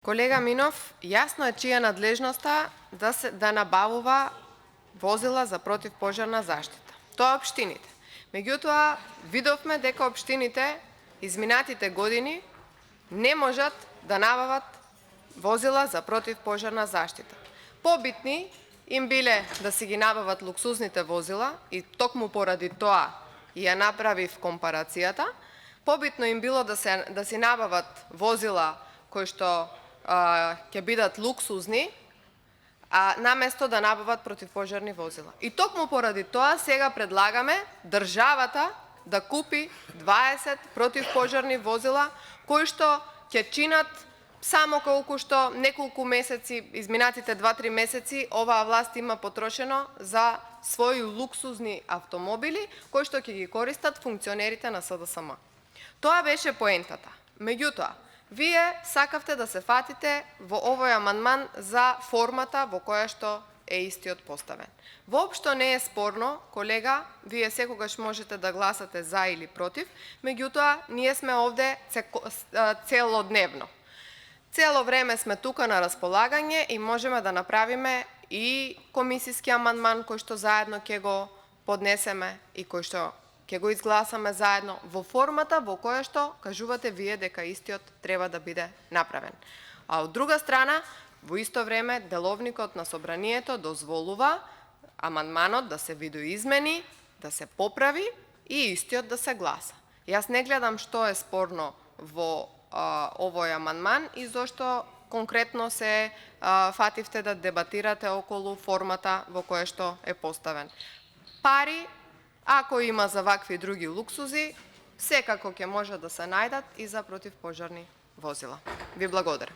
Колега Минов, јасно е чија надлежноста да набавува возила за противпожарна заштита. Тоа општините. Меѓутоа, видовме дека општините изминатите години не можат да набават возила за противпожарна заштита. Побитни им биле да си ги набават луксузните возила и токму поради тоа ја направив компарацијата. Побитно им било да си набават возила кои што ќе бидат луксузни, наместо да набават противпожарни возила. И токму поради тоа сега предлагаме државата да купи 20 противпожарни возила кои што ќе чинат само колку што неколку месеци, изминатите 2-3 месеци, оваа власт има потрошено за своји луксузни автомобили кои што ќе ги користат функционерите на СДСМ. Тоа беше поентата. Меѓутоа, вие сакавте да се фатите во овој амандман за формата во која што е истиот поставен. Воопшто не е спорно, колега, вие секогаш можете да гласате за или против, меѓутоа ние сме овде целодневно. Цело време сме тука на располагање и можеме да направиме и комисиски амандман кој што заедно ќе го поднесеме и кој што ќе го изгласаме заедно во формата во која што кажувате вие дека истиот треба да биде направен. А од друга страна, во исто време деловникот на собранието дозволува амандманот да се видоизмени, да се поправи и истиот да се гласа. Јас не гледам што е спорно во овој амандман и зошто конкретно се фативте да дебатирате околу формата во која што е поставен. Пари, ако има за вакви други луксузи, секако ќе може да се најдат и за противпожарни возила. Ви благодарам.